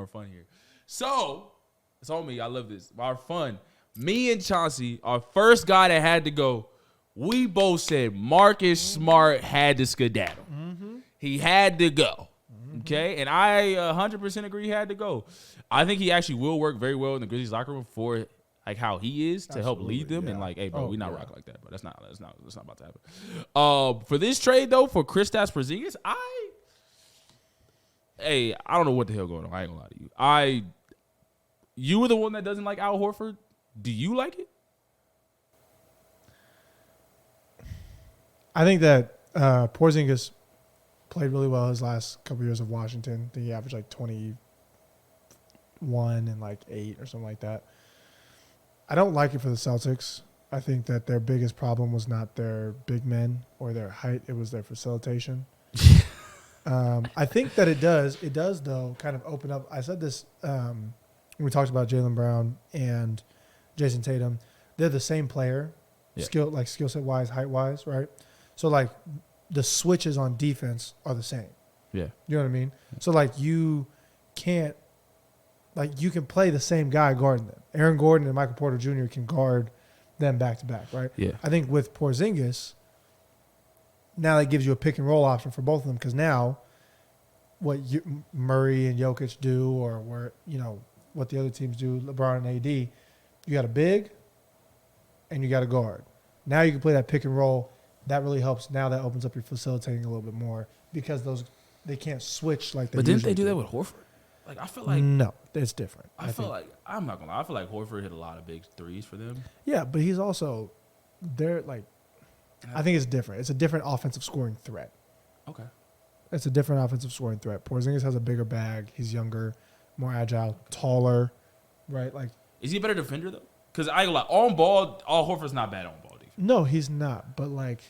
more fun here. So, it's on me. I love this. Our fun. Me and Chauncey, our first guy that had to go, we both said Marcus Smart had to skedaddle. Mm-hmm. He had to go. Mm-hmm. Okay? And I 100% agree he had to go. I think he actually will work very well in the Grizzlies locker room for like how he is to help lead them and like, hey, bro, we not rock like that, bro. That's not about to happen. For this trade though, for Kristaps Porzingis, I don't know what the hell going on. I ain't gonna lie to you. You were the one that doesn't like Al Horford. Do you like it? I think that Porzingis played really well his last couple years of Washington. I think he averaged like 21 and like 8 or something like that. I don't like it for the Celtics. I think that their biggest problem was not their big men or their height. It was their facilitation. I think that it does though kind of open up. I said this when we talked about Jaylen Brown and Jason Tatum. They're the same player, skill set wise, height wise, right? So like the switches on defense are the same. Yeah. You know what I mean? So like you can play the same guy guarding them. Aaron Gordon and Michael Porter Jr. can guard them back to back, right? Yeah. I think with Porzingis, now that gives you a pick and roll option for both of them because now what Murray and Jokic do or what the other teams do, LeBron and AD, you got a big and you got a guard. Now you can play that pick and roll. That really helps. Now that opens up your facilitating a little bit more because they can't switch like they But didn't usually they do that with Horford? Like I feel like no, it's different. I'm not gonna lie. I feel like Horford hit a lot of big threes for them. Yeah, but he's also I think it's different. It's a different offensive scoring threat. Okay. It's a different offensive scoring threat. Porzingis has a bigger bag. He's younger, more agile, taller, right? Like, is he a better defender though? Because I like on ball, Horford's not bad on ball defense. No, he's not. But like,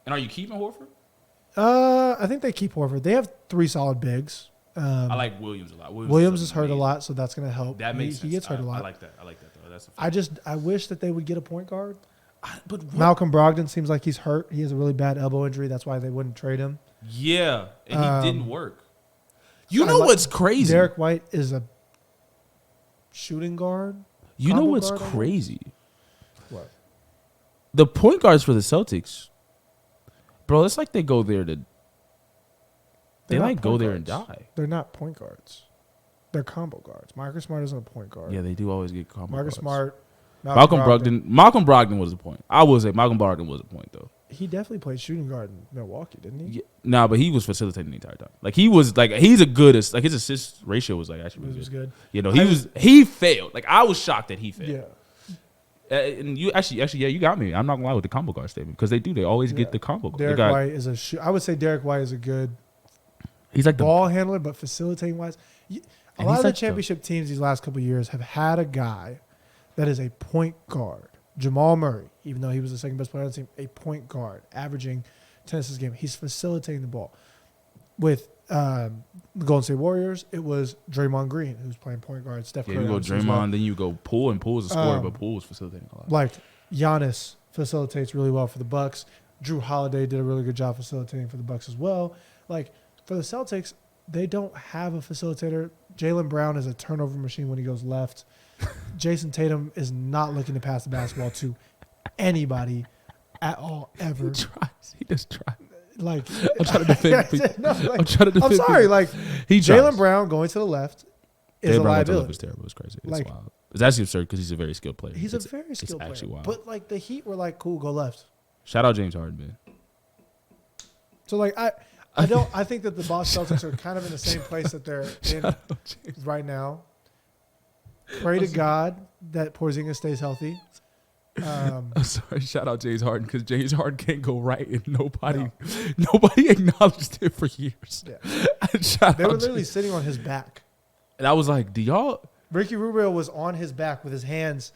and are you keeping Horford? I think they keep Horford. They have 3 solid bigs. I like Williams a lot. Williams is hurt a lot, so that's going to help. That makes sense. He gets hurt a lot. I like that though. That's I wish that they would get a point guard. But Malcolm Brogdon seems like he's hurt. He has a really bad elbow injury. That's why they wouldn't trade him. Yeah, and he didn't work. You know what's crazy? Derek White is a shooting guard. You know what's crazy? What? The point guards for the Celtics, bro, it's like they go there to... They like go there and die. They're not point guards. They're combo guards. Marcus Smart isn't a point guard. Yeah, they do always get combo Marcus guards. Smart, Malcolm Brogdon was a point. I will say Malcolm Brogdon was a point, though. He definitely played shooting guard in Milwaukee, didn't he? Yeah, nah, but he was facilitating the entire time. Like, he was, like, he's a good, like, his assist ratio was, like, actually really good. You know, he failed. Like, I was shocked that he failed. Yeah. And you you got me. I'm not going to lie with the combo guard statement because they always get the combo guard. Derek White is I would say Derek White is a good he's like ball handler, but facilitating wise, a lot of the championship teams these last couple of years have had a guy that is a point guard. Jamal Murray, even though he was the second best player on the team, a point guard, averaging 10 assists a game. He's facilitating the ball. With the Golden State Warriors, it was Draymond Green, who's playing point guard. Steph Curry. You go Draymond, then you go Poole, and Poole's a scorer, but Poole's facilitating a lot. Like, Giannis facilitates really well for the Bucks. Drew Holiday did a really good job facilitating for the Bucks as well. Like, for the Celtics, they don't have a facilitator. Jaylen Brown is a turnover machine when he goes left. Jason Tatum is not looking to pass the basketball to anybody at all, ever. He tries. He just tries. Like, I'm trying to defend. I'm sorry. Like, Jaylen Brown going to the left is a liability. It's terrible. It's crazy. It's wild. It's actually absurd because he's a very skilled player. He's a very skilled player. It's actually wild. But like the Heat were like, cool, go left. Shout out James Harden, man. So like I think that the Boston Celtics are kind of in the same place that they're in right now. Pray to God that Porzingis stays healthy. I'm sorry. Shout out James Harden because James Harden can't go right, and nobody acknowledged it for years. Yeah. They were literally sitting on his back, and I was like, "Do y'all?" Ricky Rubio was on his back with his hands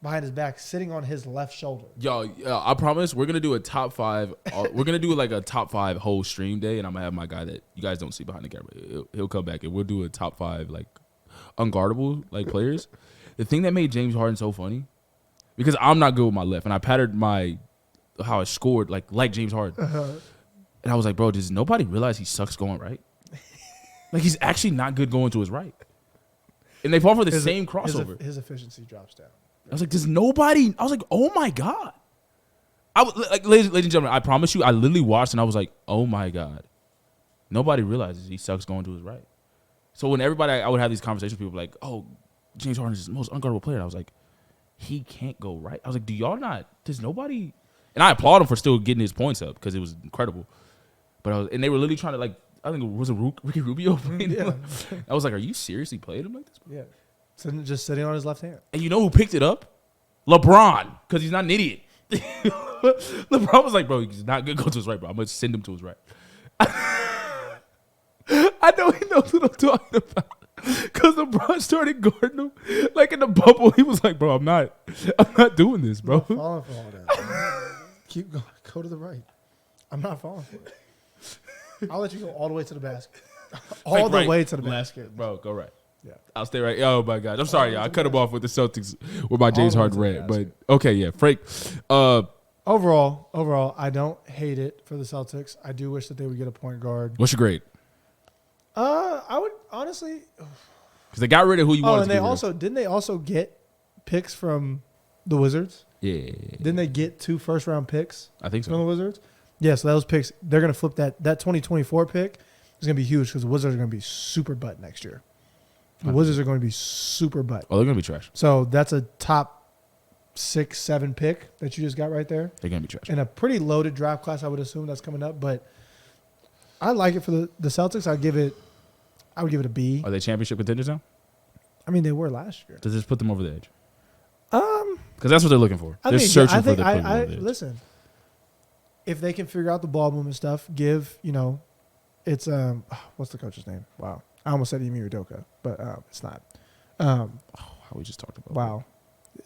behind his back, sitting on his left shoulder. Yo, I promise we're gonna do a top 5. We're gonna do like a top 5 whole stream day, and I'm gonna have my guy that you guys don't see behind the camera. He'll come back, and we'll do a top 5 like unguardable like players. The thing that made James Harden so funny, because I'm not good with my left, and I patterned how I scored like James Harden, and I was like, bro, does nobody realize he sucks going right? Like, he's actually not good going to his right. And they fall for the same crossover. His efficiency drops down. I was like, there's nobody. I was like, oh, my God. I was like, ladies and gentlemen, I promise you, I literally watched and I was like, oh, my God. Nobody realizes he sucks going to his right. So when I would have these conversations with people like, oh, James Harden is the most unguardable player. And I was like, he can't go right. I was like, do y'all not? There's nobody. And I applaud him for still getting his points up because it was incredible. But and they were literally trying to, like, I think it was Ricky Rubio playing him. I was like, are you seriously playing him like this? Yeah. Just sitting on his left hand. And you know who picked it up? LeBron, because he's not an idiot. LeBron was like, bro, he's not going to go to his right, bro. I'm going to send him to his right. I know he knows what I'm talking about. Because LeBron started guarding him. Like in the bubble, he was like, bro, I'm not doing this, bro. I'm not falling for all that. Keep going. Go to the right. I'm not falling for it. I'll let you go all the way to the basket. All the way to the basket. Bro, go right. Yeah. I'll stay right. Oh, my gosh. I'm sorry, y'all. I cut him off with the Celtics with my James Harden rant. But, okay, yeah. Frank. Overall, I don't hate it for the Celtics. I do wish that they would get a point guard. What's your grade? I would honestly. Because they got rid of who you wanted and to get rid of. Didn't they also get picks from the Wizards? Yeah. Didn't they get 2 first-round picks? I think so. From the Wizards? Yeah, so those picks, they're going to flip that 2024 pick is going to be huge because the Wizards are going to be super butt next year. The Wizards are going to be super butt. Oh, they're going to be trash. So that's a top 6, 7 pick that you just got right there. They're going to be trash. And a pretty loaded draft class, I would assume, that's coming up. But I like it for the Celtics. I would give it a B. Are they championship contenders now? I mean, they were last year. Does this put them over the edge? Because that's what they're looking for. They're searching for the put them over the edge. Listen, if they can figure out the ball movement stuff, it's what's the coach's name? Wow, I almost said Emi Udoka, but it's not. How we just talked about. Wow,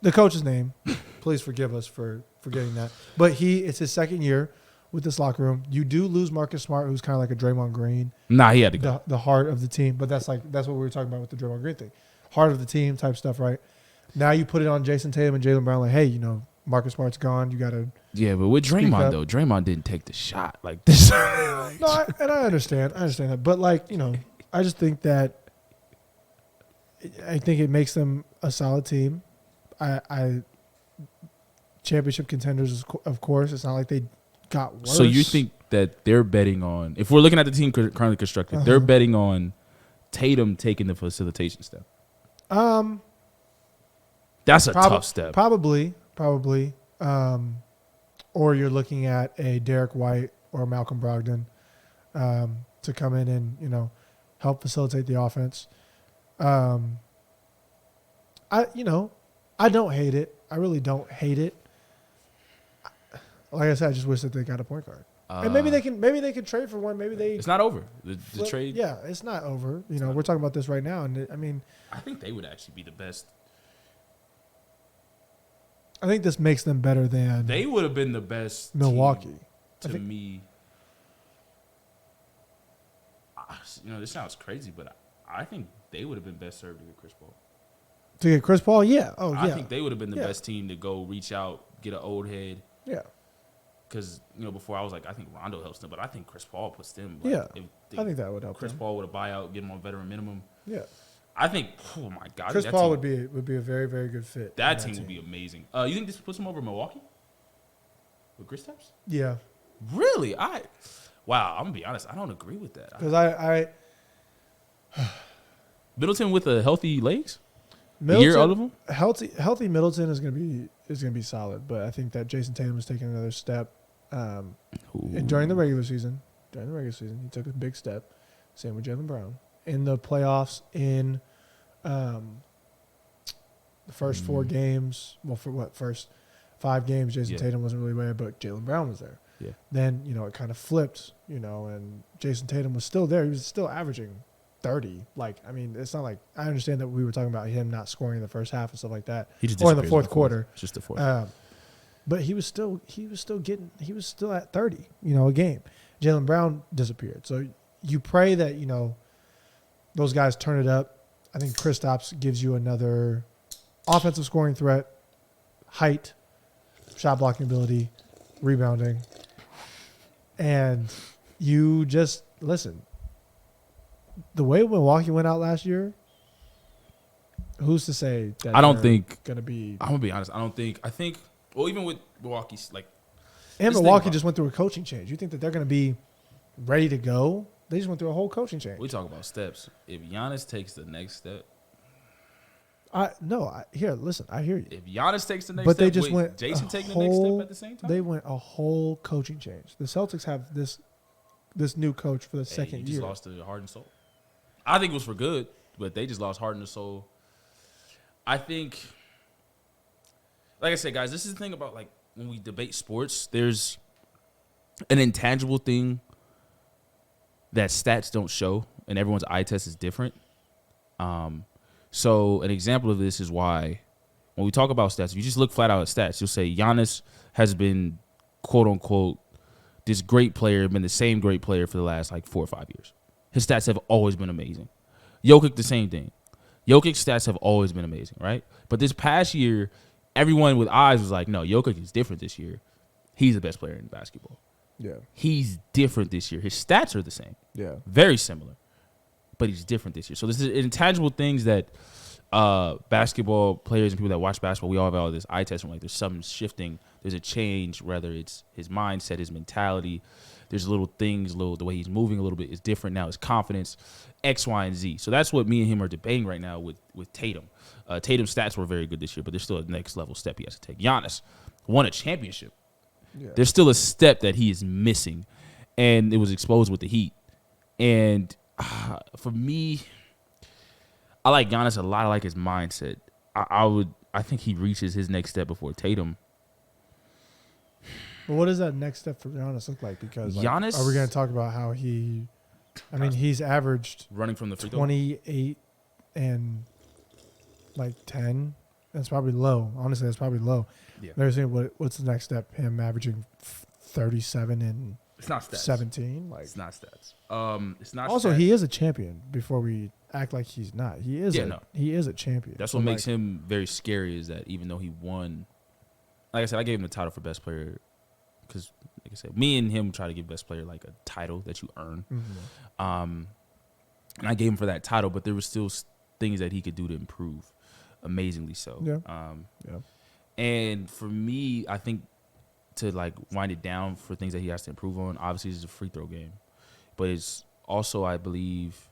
the coach's name. Please forgive us for forgetting that. But it's his second year with this locker room. You do lose Marcus Smart, who's kind of like a Draymond Green. Nah, he had to go. The heart of the team, but that's what we were talking about with the Draymond Green thing, heart of the team type stuff, right? Now you put it on Jason Tatum and Jaylen Brown, like, hey, Marcus Smart's gone. You got to. Yeah, but with Draymond, though, Draymond didn't take the shot like this. No, I understand. I understand that. But, I just think that I think it makes them a solid team. Championship contenders, of course. It's not like they got worse. So you think that they're betting on, if we're looking at the team currently constructed, they're betting on Tatum taking the facilitation step? That's a tough step. Probably. Or you're looking at a Derek White or Malcolm Brogdon to come in and, help facilitate the offense. I don't hate it. I really don't hate it. Like I said, I just wish that they got a point guard. And maybe they can trade for one. Maybe it's not over. The trade. Yeah, it's not over. We're talking about this right now, and I think they would actually be the best. I think this makes them better than they would have been the best. Milwaukee to me. This sounds crazy, but I think they would have been best served to get Chris Paul. To get Chris Paul, yeah. Oh, yeah. I think they would have been the best team to go reach out, get an old head. Yeah. Because before I was like, I think Rondo helps them, but I think Chris Paul puts them. I think that would help. Chris Paul with a buyout, get him on veteran minimum. Yeah. I think, oh my God, Chris Paul would be a very, very good fit. That team would be amazing. You think this puts him over Milwaukee with Kristaps? Yeah. Really? Wow. I'm gonna be honest. I don't agree with that. Because I Middleton with a healthy legs. Year all of them. Healthy Middleton is gonna be solid, but I think that Jason Tatum is taking another step. And during the regular season, he took a big step. Same with Jaylen Brown. In the playoffs, in the first 4 games, first 5 games, Jason Tatum wasn't really there, but Jaylen Brown was there. Yeah. Then, it kind of flipped, and Jason Tatum was still there. He was still averaging 30. It's not like – I understand that we were talking about him not scoring in the first half and stuff like that. He just or in the fourth quarter. It's just the fourth. But he was still at 30, a game. Jaylen Brown disappeared. So you pray that, those guys turn it up. I think Kristaps gives you another offensive scoring threat, height, shot blocking ability, rebounding. And you just, listen, the way Milwaukee went out last year, who's to say that I don't think going to be. I'm gonna be honest. I think. Well, even with Milwaukee's like. And Milwaukee just went through a coaching change. You think that they're going to be ready to go? They just went through a whole coaching change. We talk about steps. If Giannis takes the next step. Listen, I hear you. If Giannis takes the next but step, they just went Jason taking the next step at the same time? They went a whole coaching change. The Celtics have this new coach for the second year. Just lost to Heart and Soul. I think it was for good, but they just lost Heart and Soul. I think, like I said, guys, this is the thing about like when we debate sports, there's an intangible thing that stats don't show, and everyone's eye test is different. So an example of this is why when we talk about stats, if you just look flat out at stats, you'll say Giannis has been, quote unquote, this great player, been the same great player for the last like 4 or 5 years. His stats have always been amazing. Jokic, the same thing. Jokic's stats have always been amazing, right? But this past year, everyone with eyes was like, no, Jokic is different this year. He's the best player in basketball. Yeah. He's different this year. His stats are the same. Yeah. Very similar. But he's different this year. So this is intangible things that basketball players and people that watch basketball, we all have all this eye test from like there's something shifting. There's a change, whether it's his mindset, his mentality. There's little things, the way he's moving a little bit is different now. His confidence, X, Y, and Z. So that's what me and him are debating right now with Tatum. Tatum's stats were very good this year, but there's still a next level step he has to take. Giannis won a championship. Yeah. There's still a step that he is missing, and it was exposed with the Heat. And for me, I like Giannis a lot. I like his mindset. I think he reaches his next step before Tatum. But what does that next step for Giannis look like? Because Giannis, are we going to talk about how he's averaged running from the free throw 28 and like 10. That's probably low. Honestly, that's probably low. Yeah. There's what's the next step? Him averaging 37 and it's not stats. 17. Like it's not stats. It's not. Also, stats. he is a champion. Before we act like he's not, he is. He is a champion. That's what makes him very scary. Is that even though he won, like I said, I gave him the title for best player because, like I said, me and him try to give best player like a title that you earn. Mm-hmm. And I gave him for that title, but there were still things that he could do to improve. Amazingly so. Yeah. And for me, I think to like wind it down for things that he has to improve on, obviously it's a free throw game. But it's also, I believe,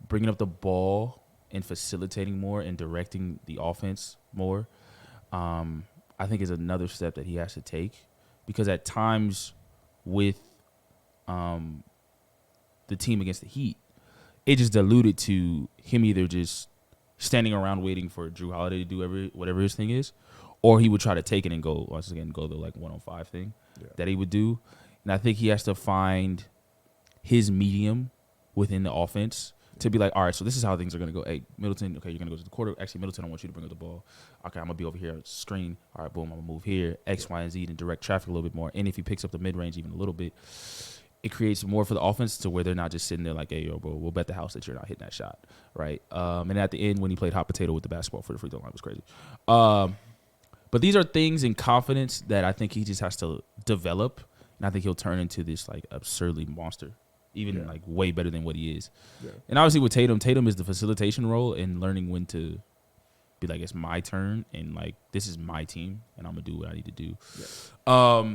bringing up the ball and facilitating more and directing the offense more, I think is another step that he has to take. Because at times with the team against the Heat, it just diluted to him either just standing around waiting for Drew Holiday to do whatever his thing is, or he would try to take it and go the like 1-on-5 thing that he would do. And I think he has to find his medium within the offense to be like, all right, so this is how things are going to go. Hey, Middleton, okay, you're going to go to the quarter. Actually, Middleton, I want you to bring up the ball. Okay, I'm going to be over here on the screen. All right, boom, I'm going to move here, X, Y, and Z, and direct traffic a little bit more. And if he picks up the mid-range even a little bit, it creates more for the offense to where they're not just sitting there like, hey, yo, bro, we'll bet the house that you're not hitting that shot, right? And at the end, when he played hot potato with the basketball for the free throw line, was crazy. But these are things in confidence that I think he just has to develop, and I think he'll turn into this like absurdly monster, even like way better than what he is. Yeah. And obviously with Tatum is the facilitation role and learning when to be like, it's my turn and like this is my team and I'm gonna do what I need to do. Yeah.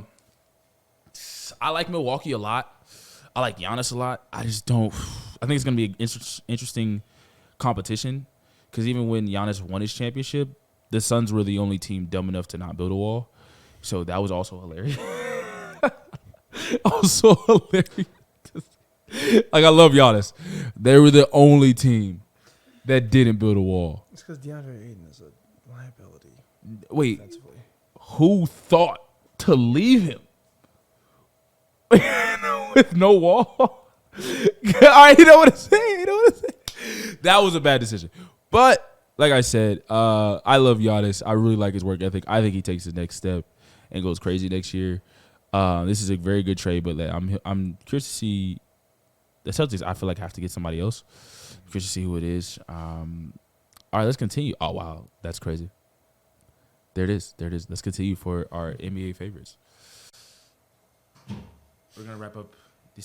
I like Milwaukee a lot. I like Giannis a lot. I just don't. I think it's gonna be an interesting competition because even when Giannis won his championship, the Suns were the only team dumb enough to not build a wall. So that was also hilarious. Also hilarious. Like, I love Giannis. They were the only team that didn't build a wall. It's because DeAndre Ayton is a liability. Wait, who thought to leave him with no wall? All right, you know what I'm saying? That was a bad decision. But like I said, I love Giannis. I really like his work ethic. I think he takes the next step and goes crazy next year. This is a very good trade, but like, I'm curious to see. The Celtics, I feel like, have to get somebody else. I'm curious to see who it is. All right, let's continue. Oh, wow. That's crazy. There it is. Let's continue for our NBA favorites. We're going to wrap up